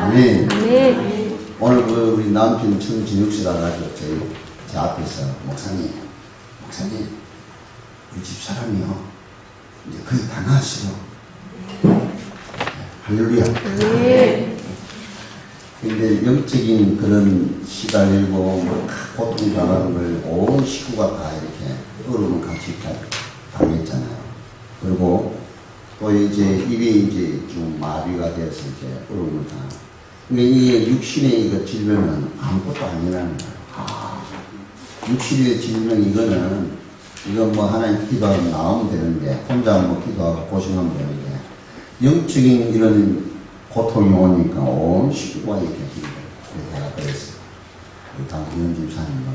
아멘. 아멘. 오늘 우리 남편 천진욱 씨가 가지고 제 앞에서 목사님, 우리 집 사람이요. 이제 거의 다 나았어요. 할렐루야. 아멘. 근데 영적인 그런 시달리고 고통당하는 걸 온 식구가 다 이렇게 어려움을 같이 당했잖아요. 그리고 또 이제 입이 이제 좀 마비가 돼서 이제 어려움을 당. 근데 이 육신의 이거 질병은 아무것도 아니라는 거예요. 육신의 질병 이거는 이건 뭐 하나님 기도하면 나오면 되는데 혼자 뭐 기도하고 고생하면 되는데 영적인 이런 고통이 오니까 온 식구가 이렇게 힘들어요. 그래서 내가 그랬어요. 우리 강훈 집사님은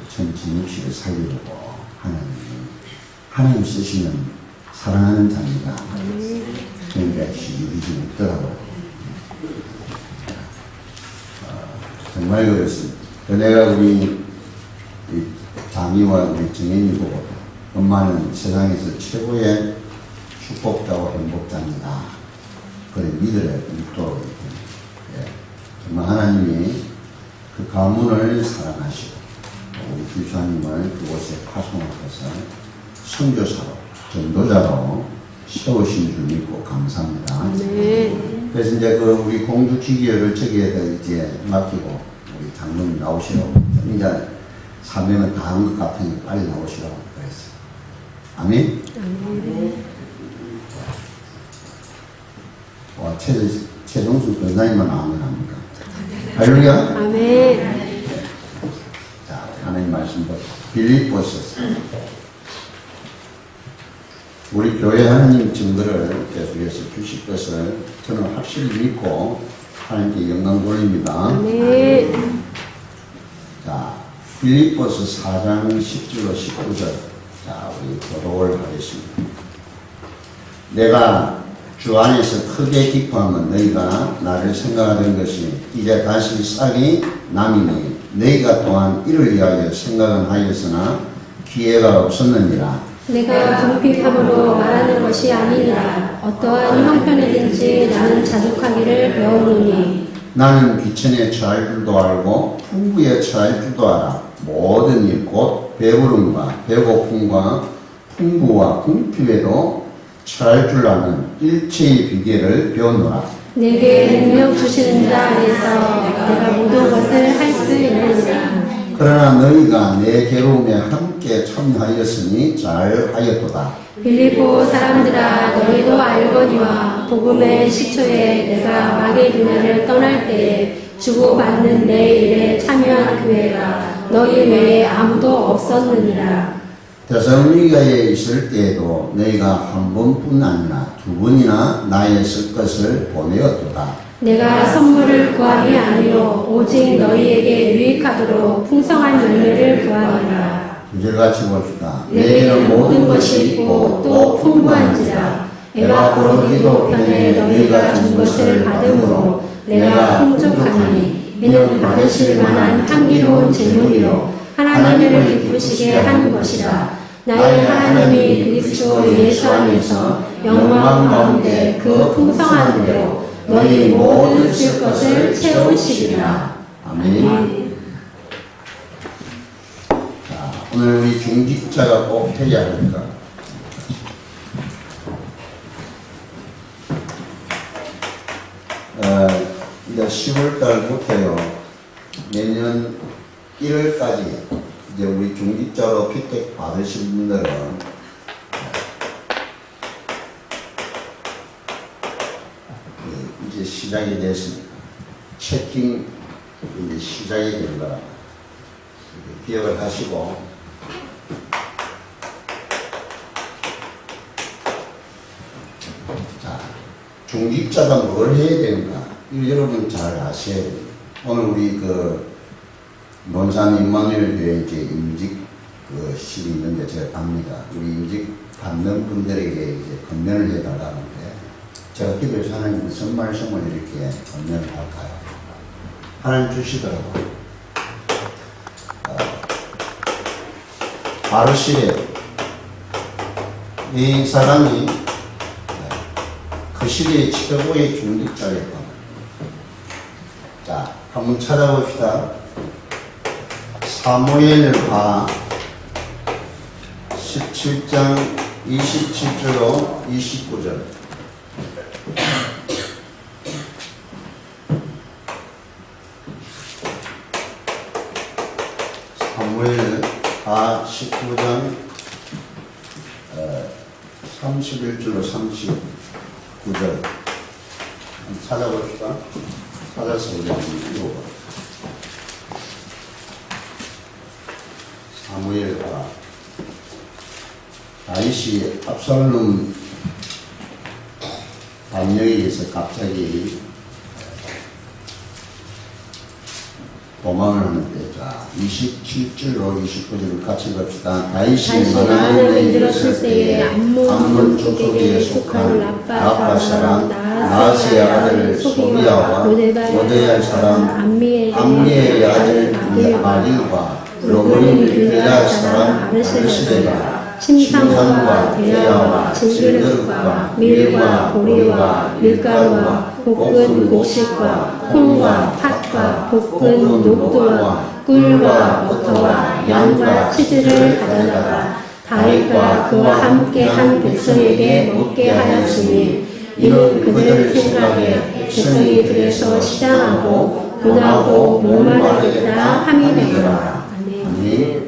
천진욱 씨를 살리려고 하나님 쓰시는 사랑하는 자입니다. 그러니까 시집이 좀 있더라고요. 정말 그렇습니다. 내가 우리 자미와 우리 정현이 보고 엄마는 세상에서 최고의 축복자와 행복자입니다. 그래 믿도록 예. 정말 하나님이 그 가문을 사랑하시고 우리 집사님을 그곳에 파송하셔서 선교사로 전도자로 세우신 줄 믿고 감사합니다. 네. 그래서 이제 그 우리 공주 지기를 저기에다 이제 맡기고 우리 장로님 나오시라고 이제 사명은 다 한 것 같으니 빨리 나오시라고 그랬어요. 아멘. 아멘. 와, 최종수 변사님만 아멘 합니까? 할렐루야. 아멘. 자, 하나님 말씀도 빌립보서 우리 교회 하나님 증거를 계속해서 주실 것을 저는 확실히 믿고 하나님께 영광 돌립니다. 아멘. 자, 빌립보서 4장 10절로 19절. 자, 우리 교독을 하겠습니다. 내가 주 안에서 크게 기뻐하면 너희가 나를 생각하던 것이 이제 다시 싹이 남이니 너희가 또한 이를 위하여 생각은 하였으나 기회가 없었느니라. 내가 궁핍함으로 말하는 것이 아니니라. 어떠한 형편이든지 나는 자족하기를 배우노니 나는 귀천에 처할 줄도 알고 풍부에 처할 줄도 알아. 모든 일 곧 배부름과 배고픔과 풍부와 궁핍에도 처할 줄 아는 일체의 비결을 배우노라. 내게 능력 주시는 자 안에서 내가 모든 것을 할 수 있느니라. 그러나 너희가 내 괴로움에 함께 참여하였으니 잘하였도다. 빌립보 사람들아, 너희도 알거니와 복음의 시초에 내가 마게도냐를 떠날 때에 주고받는 내 일에 참여한 교회가 너희 외에 아무도 없었느니라. 데살로니가에 있을 때에도 너희가 한 번뿐 아니라 두 번이나 나의 쓸 것을 보내었도다. 내가 선물을 구함이 아니요 오직 너희에게 유익하도록 풍성한 열매를 구하노라. 구절같이 봅시다. 내게는 모든 것이 있고 또 풍부한지라. 에바브로디도 편에 너희가 준 것을 받음으로 내가 풍족하니 이는 받으실 만한 향기로운 제물이요 하나님을 기쁘시게 하는 것이라. 나의 하나님이 그리스도 예수 안에서 영광 가운데 그 풍성한 대로 너희 모든 쓸 것을 채우시리라. 아멘. 자, 오늘 우리 중직자가 꼭 해야 합니다. 이제 10월 달부터요, 내년 1월까지 이제 우리 중직자로 피택 받으신 분들은 이제 시작이 됐습니다. 체킹 이제 시작이 된 거라 기억을 하시고 자, 중직자가 뭘 해야 되는가? 이거 여러분 잘 아셔야 돼요. 오늘 우리 그 논산 임마누엘 교회 이제 임직 그 실이 있는데 제가 갑니다. 우리 임직 받는 분들에게 이제 건면을 해달라는데 제가 기도해서 하나님 무슨 말씀을 이렇게 건면을 할까요? 하나님 주시더라고요. 바르시에 이 사람이 그 시대의 최고의 중직자였다. 자, 한번 찾아봅시다. 사무엘하 17장 27절로 29절. 사무엘하 19장 31절로 39절. 찾아봅시다. 찾아서 우리 한번 읽어봐. 사무엘하. 다윗이 압살롬 반역에 의해서 갑자기 도망을 하는데, 자, 27절로 29절을 같이 봅시다. 다윗이 마나임에 들었을 때에 암몬 족속에 속한 라빠 사람 나하스의 아들 소비야와 모데갈 사람 암미엘의 아들 마리우와 로브린 빌앗 사람 아르셀레가 침상과 대야와 진그릇과 밀과 보리와 밀가루와 볶은 곡식과 콩과 팥과 볶은 녹두와 꿀과 버터와 양과 치즈를 가져다가 다윗과 그와 함께 한 백성에게 먹게 하였으니 이는 그들 생각에 백성이 들에서 시장하고 분하고 목마르겠다 함이 되더라. 아멘.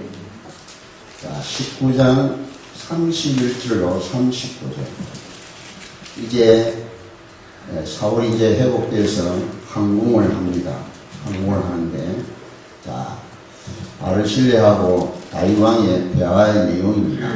자, 19장 31절로 39절. 이제 사울이 이제 회복돼서 항공을 합니다. 항공을 하는데, 자, 바르실레하고 다윗 왕의 대화의 내용입니다.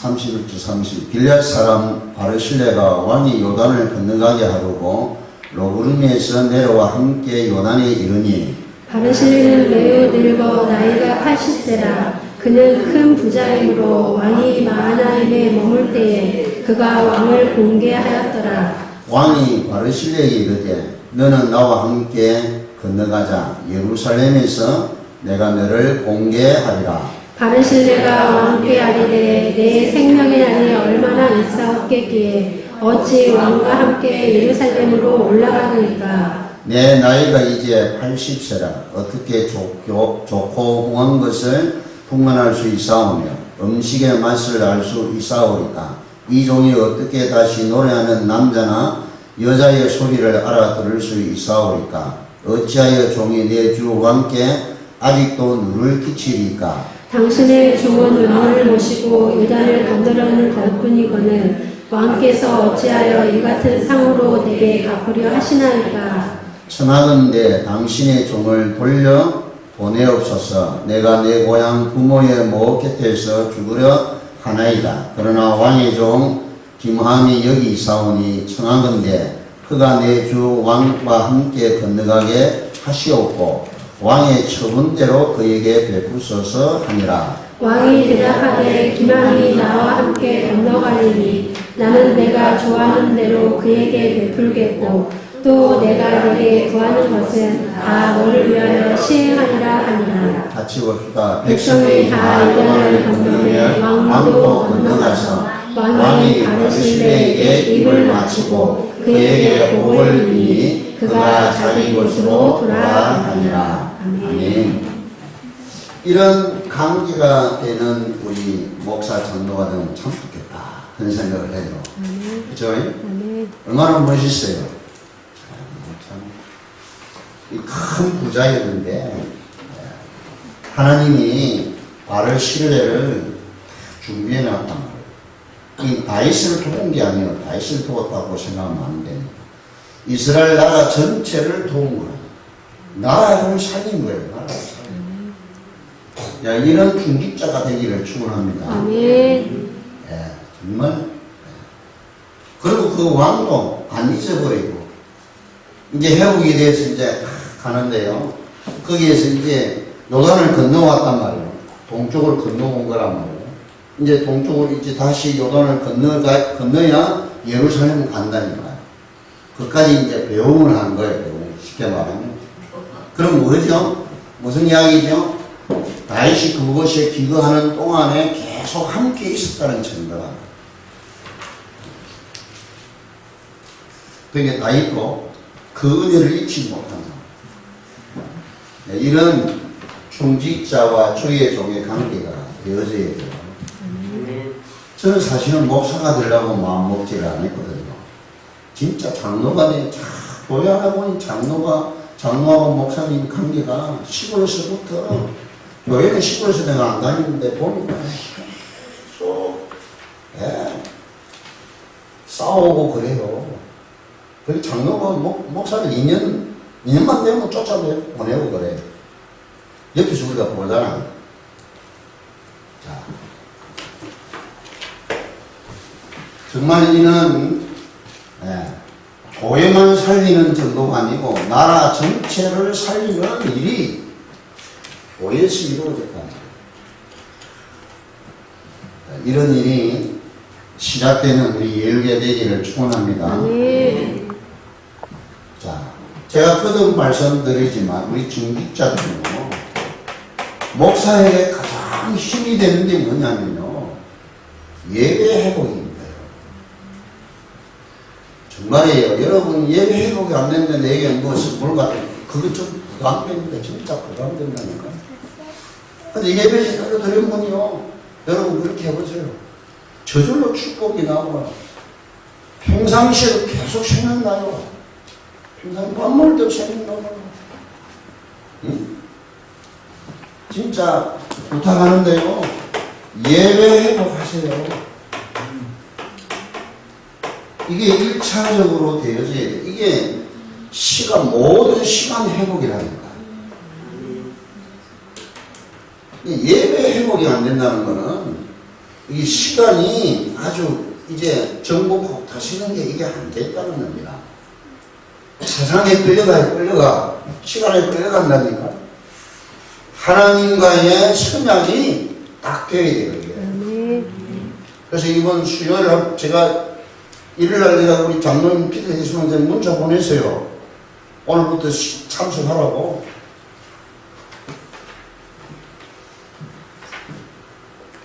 31절 30. 빌앗 사람 바르실레가 왕이 요단을 건너가게 하려고 로브름에서 내려와 함께 요단에 이르니, 바르실레는 매우 늙어 나이가 80세라. 그는 큰 부자이므로 왕이 마하나임에 머물 때에 그가 왕을 공개하였더라. 왕이 바르실레에게 이르되 너는 나와 함께 건너가자. 예루살렘에서 내가 너를 공개하리라. 바르실레가 왕께 아뢰되 내 생명의 날이 얼마나 있사옵겠기에 어찌 왕과 함께 예루살렘으로 올라가느니까. 내 나이가 이제 80세라. 어떻게 좋고 홍한 것을 풍만할 수 있사오며 음식의 맛을 알 수 있사오리까. 이 종이 어떻게 다시 노래하는 남자나 여자의 소리를 알아들을 수 있사오리까. 어찌하여 종이 내 주 왕께 아직도 누를 끼치리까. 당신의 종은 왕을 모시고 유다를 건드려는 것뿐이거늘 왕께서 어찌하여 이 같은 상으로 내게 갚으려 하시나이까. 청하건대 당신의 종을 돌려 보내옵소서. 내가 내 고향 부모의 모 곁에서 죽으려 하나이다. 그러나 왕의 종 김함이 여기 있사오니 청하건대 그가 내 주 왕과 함께 건너가게 하시옵고 왕의 처분대로 그에게 베푸소서 하니라. 왕이 대답하되 김함이 나와 함께 건너가리니 나는 내가 좋아하는 대로 그에게 베풀겠고 또 내가 너에게 구하는 것은 다 너를 위하여 시행하리라 하니라. 같이 봅시다. 백성이 다 요단을 건너매 왕도 건너가서 왕이 바르실레에게 입을 맞추고 그에게 복을 비니 그가 자기 곳으로 돌아가니라. 아멘. 이런 강기가 되는 우리 목사 장로가 되면 참 좋겠다 그런 생각을 해요. 그죠? 얼마나 멋있어요. 큰 부자였는데 하나님이 바르실레를 준비해 놨단 말이에요. 이 다윗을 도운 게 아니에요. 다윗을 도웠다고 생각하면 안 됩니다. 이스라엘 나라 전체를 도운 거예요. 나라를 살린 거예요. 나라를 살린 거예요. 야, 이런 중직자가 되기를 축원합니다. 아멘. 예, 정말. 그리고 그 왕도 안 잊어버리고 이제 회복이 돼서 이제 가는데요. 거기에서 이제 요단을 건너왔단 말이에요. 동쪽을 건너온 거란 말이에요. 이제 동쪽으로 이제 다시 요단을 건너야 예루살렘을 간다니까요. 그까지 이제 배웅을 한 거예요. 배웅. 쉽게 말하면. 그럼 뭐죠? 무슨 이야기죠? 다윗이 그곳에 기거하는 동안에 계속 함께 있었다는 증거가. 그러니까 다윗도 그 은혜를 잊지 못한 사람. 이런 중직자와 주의 종의 관계가 되어져야 돼요. 저는 사실은 목사가 되려고 마음 먹지를 않았거든요. 진짜 장로가 돼, 교회하다 보니 장로하고 목사님 관계가 시골에서부터, 교회는 시골에서 내가 안 다니는데 보니까 계속, 싸우고 그래요. 그리고 장로가 목사를 2년만 되면 쫓아내고 보내고 그래. 옆에서 우리가 보잖아. 자. 정말 이는 교회만 살리는 정도가 아니고 나라 전체를 살리는 일이 교회에서 이루어졌다. 이런 일이 시작되는 우리 예일교회 되기를 축원합니다. 자, 제가 거듭 말씀드리지만 우리 중직자들은요, 목사에게 가장 힘이 되는 게 뭐냐면요, 예배 회복입니다. 정말이에요. 여러분 예배 회복이 안 됐는데 내게 무엇을 뭘 같은 그거 좀 부담됩니다. 진짜 부담된다니까. 근데 예배 드리면요, 여러분 그렇게 해보세요. 저절로 축복이 나와요. 평상시에도 계속 생각나요. 평상 밥 먹을 때도 생각나요. 응? 진짜 부탁하는데요, 예배 회복하세요. 이게 1차적으로 되어져야 돼. 이게 모든 시간 회복이라니까. 예배 회복이 안 된다는 거는 이 시간이 아주 이제 정복하고 다시는 게 이게 안 됐다는 겁니다. 세상에 끌려가 시간에 끌려간다니까. 하나님과의 선약이 딱 되어야 돼요. 그래서 이번 수요일 제가 일요일날 내가 우리 장로님 피터 대신한테 문자 보냈어요. 오늘부터 참석하라고.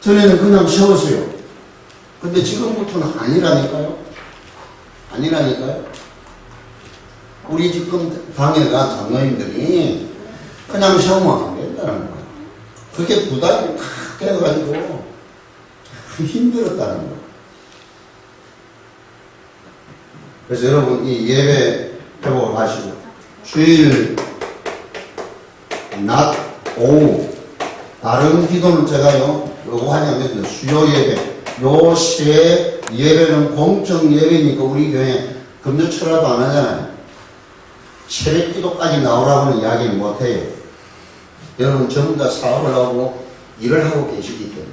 전에는 그냥 쉬었어요. 근데 지금부터는 아니라니까요. 우리 지금 당회가 장로님들이 그냥 쉬면 안 된다는 거예요. 그게 부담이 탁 돼가지고 참 힘들었다는 거예요. 그래서 여러분 이 예배 회복을 하시고 주일 낮 오후 다른 기도는 제가요 요거 하냐면 수요 예배 요 세 예배는 공적 예배니까 우리 교회 금요철라도 안 하잖아요. 새벽 기도까지 나오라고는 이야기는 못해요. 여러분 전부 다 사업을 하고 일을 하고 계시기 때문에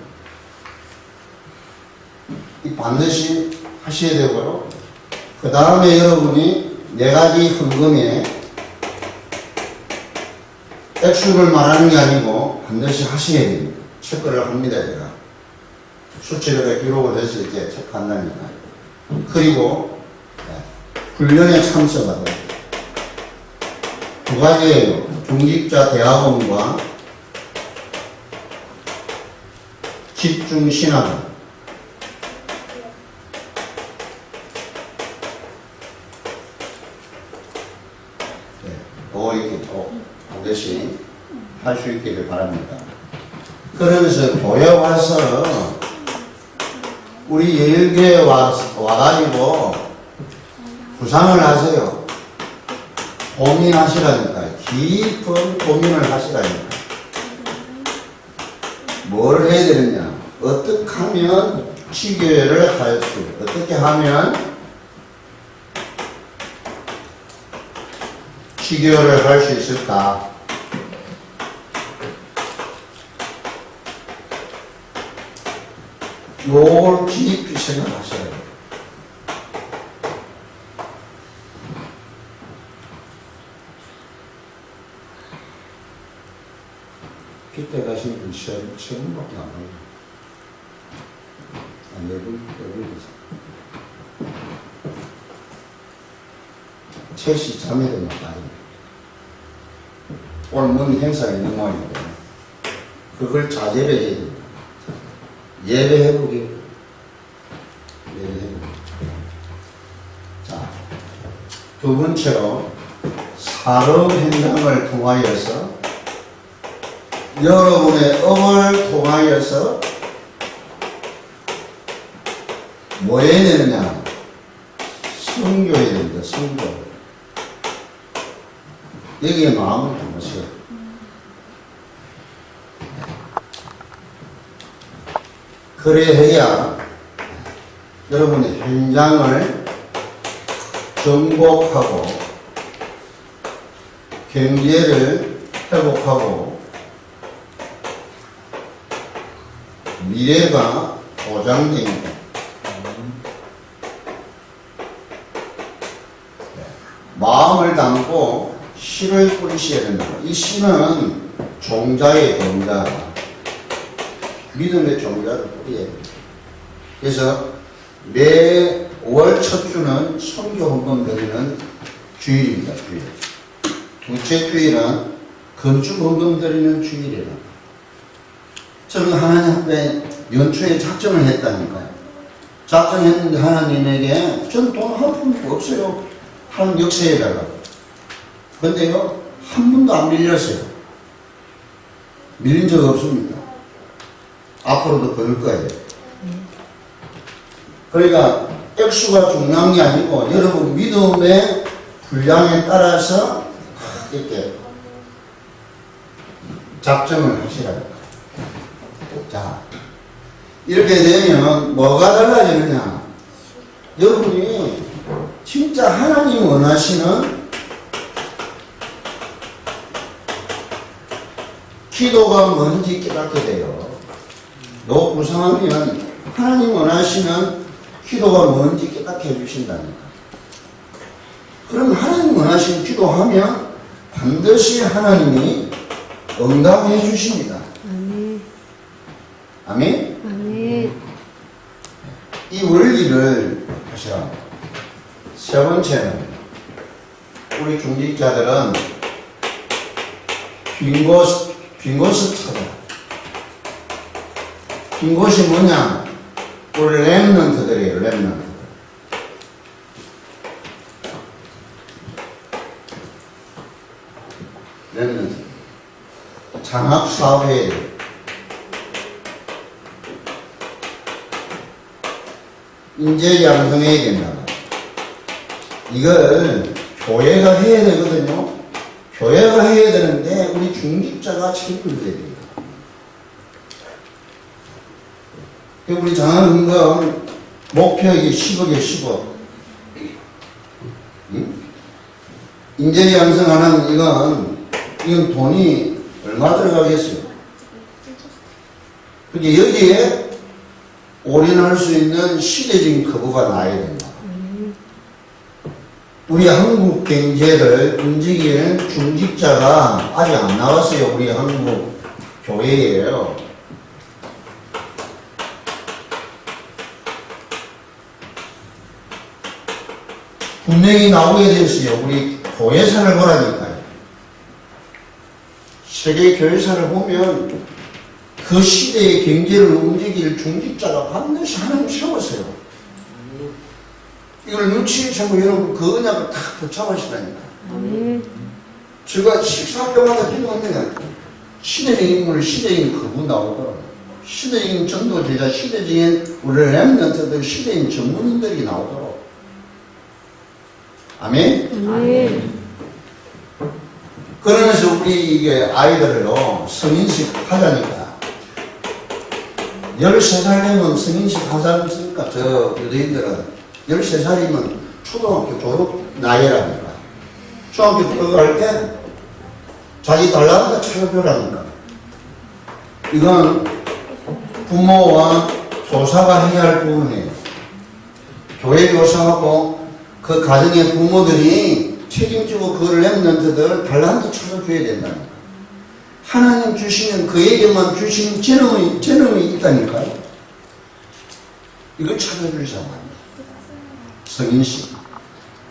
이 반드시 하셔야 되고요. 그 다음에 여러분이 4가지 헌금에 액수를 말하는 게 아니고 반드시 하셔야 됩니다. 체크를 합니다. 제가 수치를 기록을 해서 이제 체크한다니까. 그리고 훈련에 참석하고 2가지예요. 중직자 대학원과 집중신학원. 이렇게 반드시 할 수 있기를 바랍니다. 그러면서 교회 와서 우리 예일교회 와가지고 구상을 하세요. 고민하시라니까요. 깊은 고민을 하시라니까요. 뭘 해야 되느냐, 어떻게 하면 지교회를 할 수, 어떻게 하면 지교를 할 수 있을까? 요걸 깊이 생각하셔야 돼요. 그때 가시는 분 세분밖에 안 와요. 네 분. 셋이 자매들만 빠집니다. 오늘 뭔 행사가 있는 모양인데 그걸 자제를 해야 됩니다. 예배 회복이. 자, 두 번째로 산업 현장을 통하여서 여러분의 업을 통하여서 뭐 해야 되느냐? 선교해야 됩니다. 선교. 여기에 마음을 담으세요. 그래야 여러분의 현장을 정복하고 경제를 회복하고 미래가 보장됩니다. 마음을 담고 씨를 뿌리셔야 된다. 이 씨는 종자의 종자, 믿음의 종자를 뿌려야 됩니다. 그래서 매 5월 첫 주는 선교 헌금 드리는 주일입니다. 주일. 둘째 주일은 건축 헌금 드리는 주일이라. 저는 하나님 앞에 연초에 작정을 했다니까요. 작정했는데 하나님에게 전 돈 한 푼도 없어요. 하는 역사에다가. 근데요, 한 번도 안 밀렸어요. 밀린 적 없습니다. 앞으로도 그럴 거예요. 그러니까 액수가 중요한 게 아니고 여러분 믿음의 분량에 따라서 이렇게 작정을 하시라고. 자, 이렇게 되면 뭐가 달라지느냐? 여러분이 진짜 하나님 원하시는 기도가 뭔지 깨닫게 돼요. 너 구성하면 하나님 원하시는 기도가 뭔지 깨닫게 해주신다니까. 그럼 하나님 원하시는 기도하면 반드시 하나님이 응답해 주십니다. 아멘. 아멘? 아멘. 이 원리를 하시라. 세 번째는 우리 중직자들은 빈 곳을 찾아. 빈 곳이 뭐냐? 우리 렘넌트들이에요. 렘넌트. 렘넌트. 장학사회에 인재 양성해야 된다. 이걸 교회가 해야 되거든요. 교회가 해야 되는데 우리 중직자가 책임을 져야 됩니다. 우리 장학금금 목표액이 10억에 10억. 인재 양성하는 이건 돈이 얼마 들어가겠어요? 그게 여기에 올인할 수 있는 시대적인 커브가 나야 된다. 우리 한국 경제를 움직이는 중직자가 아직 안 나왔어요. 우리 한국 교회예요. 분명히 나오게 됐어요. 우리 교회사를 보라니까요. 세계 교회사를 보면 그 시대의 경제를 움직일 중직자가 반드시 하나님 세웠어요. 이걸 눈치를 채고 여러분 그 언약을 딱 붙잡으시다니까. 제가 식사할 때마다 기도하면 시대적인 인물, 시대적인 그분 나오더라고요. 시대적인 전도제자, 시대적인 우리 렘넌트들, 시대인 전문인들이 나오더라고요. 아멘? 아멘. 그러면서 우리 이게 아이들을요, 성인식 하자니까. 13살 되면 성인식 하지 않습니까? 저 유대인들은 13살이면 초등학교 졸업 나이라니까. 중학교 들어갈 때 자기 달란트 찾아보라니까. 이건 부모와 교사가 해야 할 부분이에요. 교회 교사하고 그 가정의 부모들이 책임지고 그걸 렘넌트들 달란트 찾아줘야 된다니까. 하나님 주시면 그에게만 주시는 재능이 있다니까요. 이걸 찾아주시자고 합니다. 성인식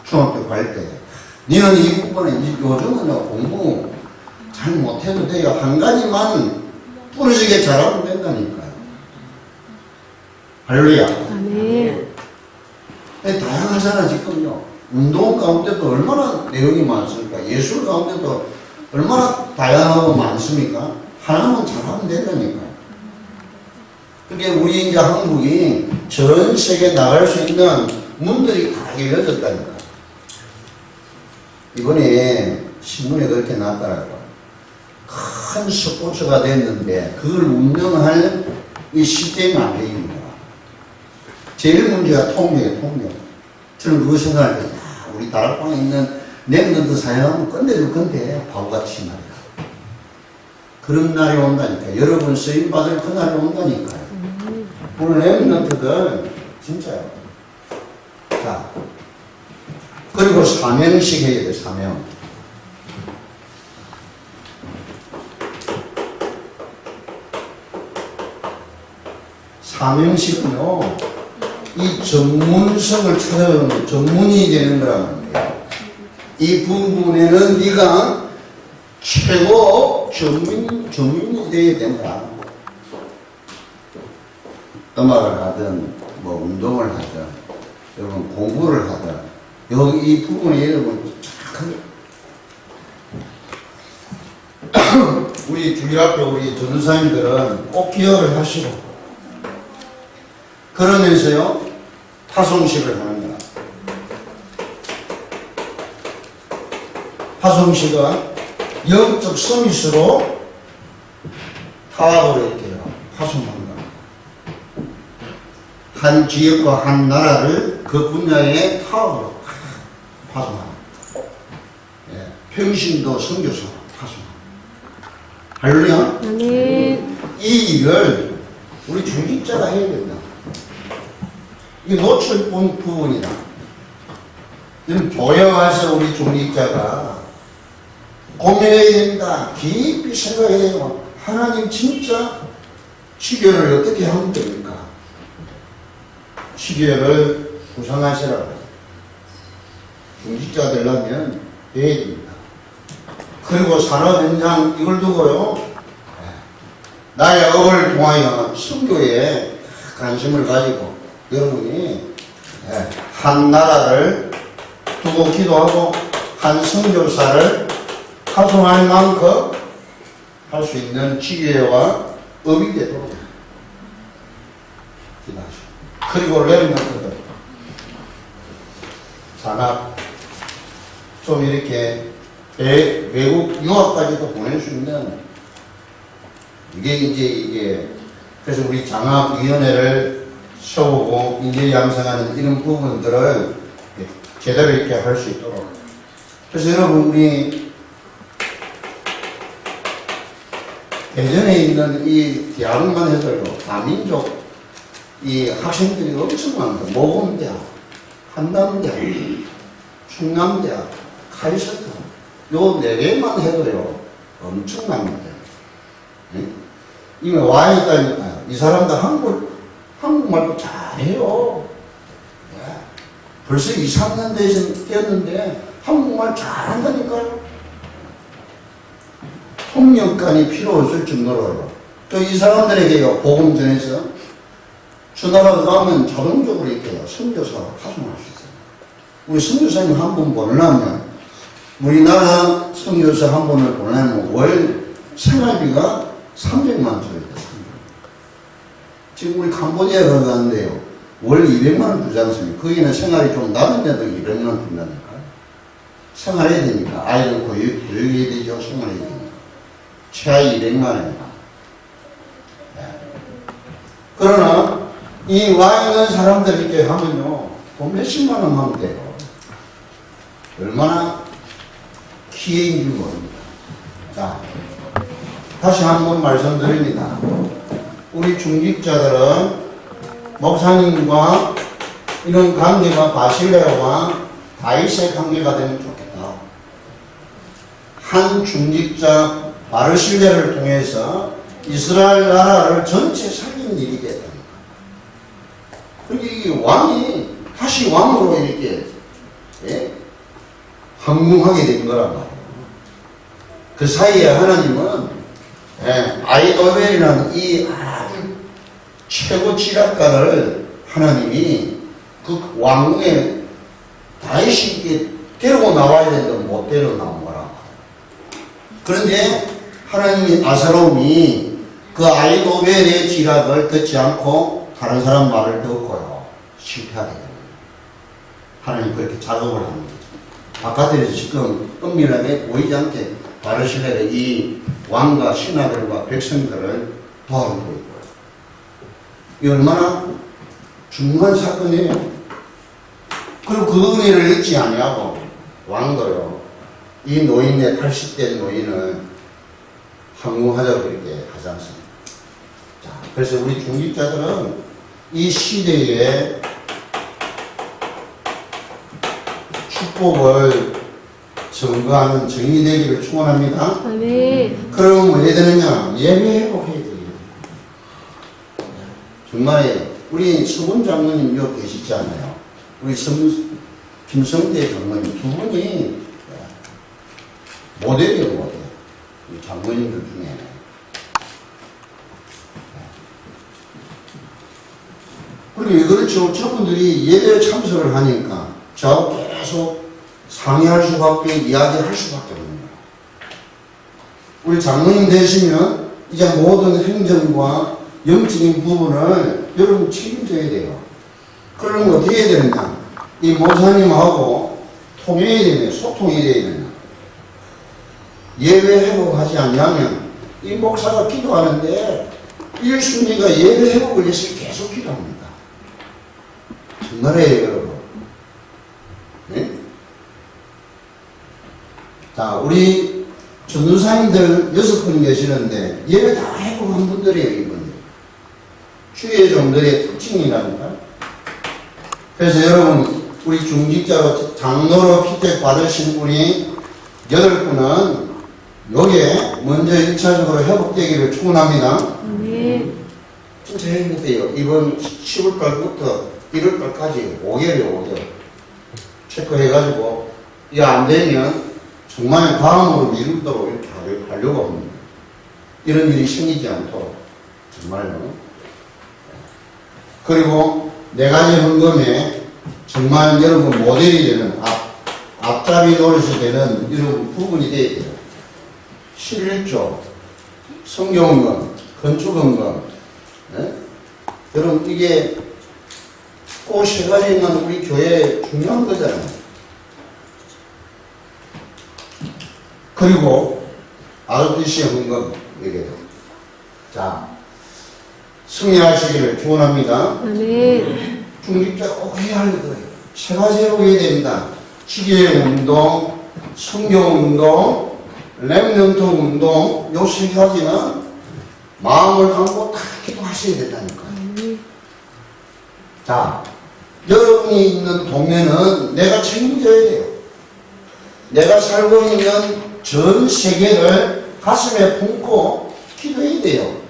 중학교 갈 때 너는 이 부분에 요즘은 공부 잘 못해도 돼요. 한 가지만 부러지게 잘하면 된다니까요. 할렐루야. 아멘. 다양하잖아 지금요. 운동 가운데도 얼마나 내용이 많습니까? 예술 가운데도 얼마나 다양하고 많습니까? 하나만 잘하면 된다니까. 그게 우리 이제 한국이 전 세계에 나갈 수 있는 문들이 다 열려졌다니까. 이번에 신문에 그렇게 나왔더라고. 큰 스포츠가 됐는데 그걸 운영할 이 시스템이 안 돼 있는 거야. 제일 문제가 통역이에요, 통역. 저는 그거 생각할 때, 우리 다락방에 있는 랩런트 사용하면 끝내줄 건데, 바보같이 말이야. 그런 날이 온다니까. 여러분 쓰임받을 그 날이 온다니까요. 오늘 랩런트들, 진짜요. 자, 그리고 사명식 해야 돼, 사명. 사명식은요, 이 전문성을 찾아오는 전문이 되는 거란 말이에요. 이 부분에는 네가 최고 전문이 되어야 된다. 음악을 하든, 뭐 운동을 하든, 여러분 공부를 하든, 여기 이 부분에 여러분 우리 주일학교 우리 전도사님들은 꼭 기억을 하시고, 그러면서요, 파송식을 하는 거야. 파송식은 영적 서밋으로 타협을 이렇게 파송하는 거야. 한 지역과 한 나라를 그 분야의 타협으로 파송하는 거야. 예, 평신도 선교사로 파송하는 거야. 할렐루야. 아멘. 이 일을 우리 중직자가 해야 된다. 이게 놓칠 부분이다. 이런 교회 와서 우리 중직자가 고민해야 된다. 깊이 생각해야 되고, 하나님 진짜 지교를 어떻게 하면 됩니까? 지교를 구성하시라고. 중직자 되려면 해야 됩니다. 그리고 산업 현장 이걸 두고요, 나의 업을 통하여 선교에 관심을 가지고 여러분이 한 나라를 두고 기도하고 한 선교사를 파송할 만큼 할 수 있는 지혜와 업이 되도록 기도하시고, 그리고 렘넌트들 산업 좀 이렇게 외국 유학까지도 보낼 수 있는 이게 그래서 우리 장학위원회를 세우고 인재 양성하는 이런 부분들을 제대로 이렇게 할 수 있도록. 그래서 여러분, 우리 예전에 있는 이 대학만 해서요, 다민족 이 학생들이 엄청 많다. 모범대학, 한남대학, 충남대학, 카이스트, 요 4개만 해도요, 엄청납니다. 이미 와 있다니까요. 이 사람들 한국말도 잘해요. 예. 벌써 2, 3년 되었는데 한국말 잘한다니까요. 통역관이 필요 없을 정도로. 또 이 사람들에게요, 복음 전해서 주나라로 가면 자동적으로 이렇게 선교사로 파송할 수 있어요. 우리 선교사님 한 분 보려면, 우리나라 선교사 한 분을 보려면 월 생활비가 300만 원 줘야 돼요. 지금 우리 캄보디아에 가는데요, 월 200만 원 주지 않습니까? 거기는 생활이 좀 낮은데도 200만 원 준다니까. 생활해야 되니까. 아이들 교육해야 되죠. 생활해야 되니까. 최하 200만 원이다. 네. 그러나 이 와 있는 사람들 이렇게 하면요, 돈 몇십만 원 하면 돼요. 얼마나 기회인 줄 모릅니다. 자, 다시 한번 말씀드립니다. 우리 중직자들은 목사님과 이런 관계가 바실레와 다윗의 관계가 되면 좋겠다. 한 중직자 바르실레를 통해서 이스라엘 나라를 전체 살린 일이 됐다. 그러니까 이 왕이 다시 왕으로 이렇게 황궁하게 된 거란 말이에요. 그 사이에 하나님은 아이도벨이라는 이 아주 최고 지략가를 하나님이 그 왕궁에 다윗이 데리고 나와야 되는데 못 데리고 나온 거란 말이에요. 그런데 하나님이 아사롬이 그 아이도벨의 지략을 듣지 않고 다른 사람 말을 듣고요. 실패하게 됩니다. 하나님 그렇게 작업을 하는 거죠. 바깥에서 지금 은밀하게 보이지 않게 바르실레가 이 왕과 신하들과 백성들을 도와주고 있고요. 이 얼마나 중요한 사건이에요. 그리고 그 은혜를 잊지 아니하고 왕도요. 이 노인의 80대 노인을 항우하자고 이렇게 하지 않습니다. 자, 그래서 우리 중직자들은 이 시대에 축복을 증거하는 증인이 되기를 축원합니다. 아멘. 그러면 뭐 해야 되느냐? 예배 회복해야 돼요. 정말 우리 서문 장로님 여기 계시지 않아요? 우리 김성대 장로님 두 분이 모델이에요, 모델. 장로님들 중에. 그리고 이거를 저분들이 예배에 참석을 하니까 저하고 계속 상의할 수밖에, 이야기할 수밖에 없는 거예요. 우리 장로님 되시면 이제 모든 행정과 영적인 부분을 여러분 책임져야 돼요. 그러면 어떻게 해야 되느냐? 이 목사님하고 통해야 되냐? 소통해야 되냐? 예배 회복하지 않냐면 이 목사가 기도하는데 1순위가 예배 회복을 위해서 계속 기도합니다. 정말이에요, 여러분. 네? 자, 우리 전도사님들 6분 계시는데 예배 다 회복한 분들이에요, 이분들. 주의 종들의 특징이라니까. 그래서 여러분, 우리 중직자로 장로로 피택 받으신 분이 8분은 요게 먼저 1차적으로 회복되기를 축원합니다. 아멘. 진짜 행복해요. 이번 10월달부터 1월달까지 5개월이요, 5개월. 체크해가지고, 이거 안 되면 정말 다음으로 미루도록 이렇게 하려고 합니다. 이런 일이 생기지 않도록. 정말로. 그리고 4가지 헌금에 정말 여러분 모델이 되는 앞잡이 노릇이 되는 이런 부분이 되어야 돼요. 11조, 성경헌금, 건축헌금. 네? 여러분 이게 꼭 3가지만 우리 교회에 중요한 거잖아요. 그리고 RPC 헌금 얘기해요. 자, 승리하시기를 축원합니다. 아멘. 중직자 꼭 해야 할 거예요. 3가지로 해야 됩니다. 기계운동, 성경운동, 렘넌트 운동, 요 3가지는 마음을 담고 다 기도하셔야 된다니까요. 자, 여러분이 있는 동네는 내가 책임져야 돼요. 내가 살고 있는 전 세계를 가슴에 품고 기도해야 돼요.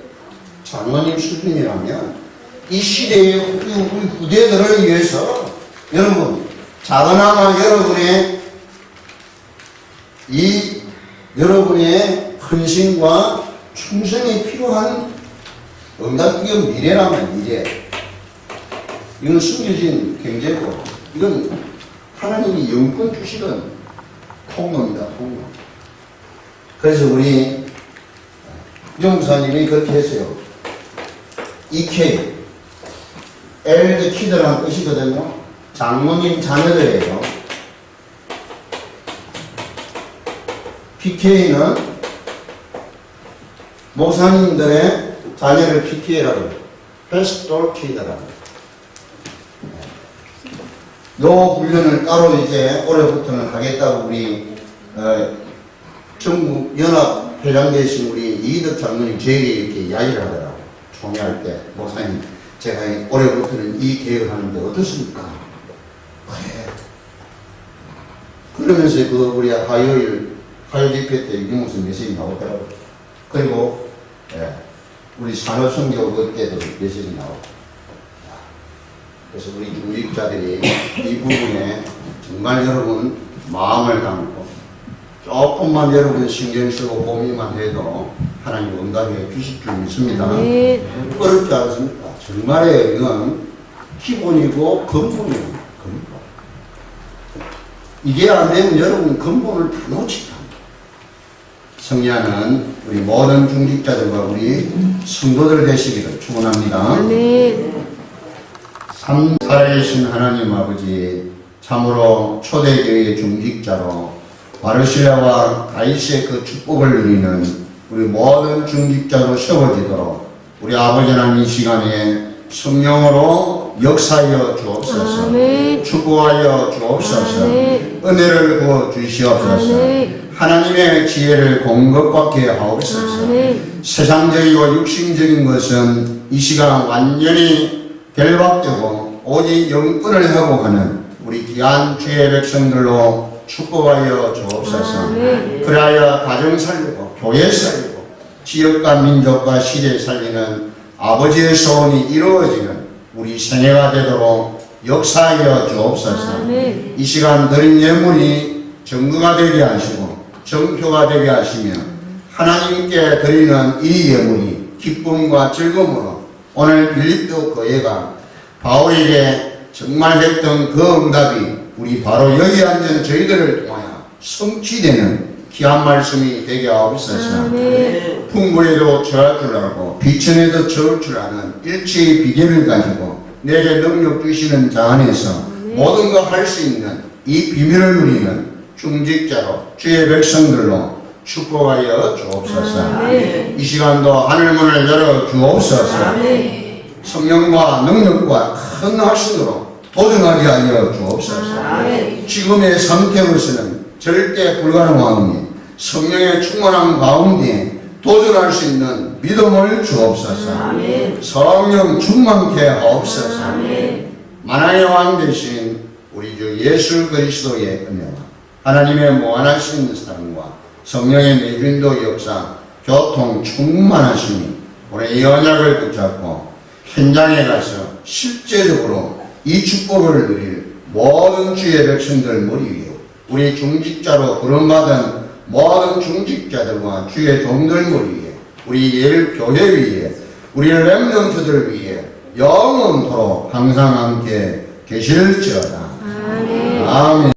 장로님 수준이라면 이 시대의 우리 후대들을 위해서 여러분 작은아마 여러분의 헌신과 충성이 필요한 이건 미래라면 미래. 이건 숨겨진 경제고 이건 하나님이 영권 주시던 통로입니다. 통로. 그래서 우리 영사님이 그렇게 했어요. EK 엘드 키드라는 뜻이거든요. 장모님 자녀들이에요. PK는 목사님들의 자녀를 PK라고 해요. 패스톨 키드라고 해요. 요 훈련을 따로 이제 올해부터는 하겠다고 우리 전국 연합 회장 되신 우리 이덕 장로님 저에게 이렇게 이야기를 하더라고요. 총회할 때 목사님 제가 올해부터는 이 계획을 하는데 어떻습니까? 그래. 그러면서 그 우리 화요일 집회 때 유무스 메시지 나오더라고요. 그리고 우리 산업성교 그때도 메시지 나오고. 그래서 우리 중직자들이 이 부분에 정말 여러분 마음을 담고 조금만 여러분 신경 쓰고 고민만 해도 하나님 응답해 주실 줄 믿습니다. 어렵지 않습니까? 정말에 이건 기본이고 근본이에요. 근본. 이게 안 되면 여러분 근본을 다 놓친다. 승리하는 우리 모든 중직자들과 우리 성도들 되시기를 축원합니다. 아멘. 살아계신 하나님 아버지, 참으로 초대교회의 중직자로 바르실라와 다윗의 그 축복을 누리는 우리 모든 중직자로 세워지도록 우리 아버지 하나님 이 시간에 성령으로 역사하여 주옵소서. 아멘. 축복하여 주옵소서. 아멘. 은혜를 부어 주시옵소서. 아멘. 하나님의 지혜를 공급받게 하옵소서. 아멘. 세상적이고 육신적인 것은 이 시간 완전히 결박되고 오직 영권을 회복하는 우리 귀한 주의 백성들로 축복하여 주옵소서. 아멘. 그리하여 가정 살리고 교회 살리고 지역과 민족과 시대 살리는 아버지의 소원이 이루어지는 우리 생애가 되도록 역사하여 주옵소서. 아멘. 이 시간 드린 예물이 정금가 되게 하시고 정표가 되게 하시며 하나님께 드리는 이 예물이 기쁨과 즐거움으로 오늘 빌립보 교회가 바울에게 정말 했던 그 응답이 우리 바로 여기 앉은 저희들을 통하여 성취되는 귀한 말씀이 되게 하옵소서. 아멘. 풍부에도 처할 줄 알고 비천에도 처할 줄 아는 일체의 비결을 가지고 내게 능력 주시는 자 안에서 모든 것 할 수 있는 이 비밀을 누리는 중직자로 주의 백성들로 축복하여 주옵소서. 아멘. 이 시간도 하늘문을 열어 주옵소서. 아멘. 성령과 능력과 큰 확신으로 도전하게 하여 주옵소서. 아멘. 지금의 상태로서는 절대 불가능하오니 성령의 충만한 가운데 도전할 수 있는 믿음을 주옵소서. 아멘. 성령 충만케 하옵소서. 아멘. 만왕의 왕 되신 우리 주 예수 그리스도의 은혜와 하나님의 무한하신 사랑과 성령의 내준도 역사 교통 충만하심이 오늘 이 언약을 붙잡고 현장에 가서 실제적으로 이 축복을 누릴 모든 주의 백성들 머리 위에 우리 중직자로 부름받은 모든 중직자들과 주의 종들 머리 위에 우리 예일 교회 위에 우리 렘넌트들 위에 영원토록 항상 함께 계실지어다. 아멘. 아멘.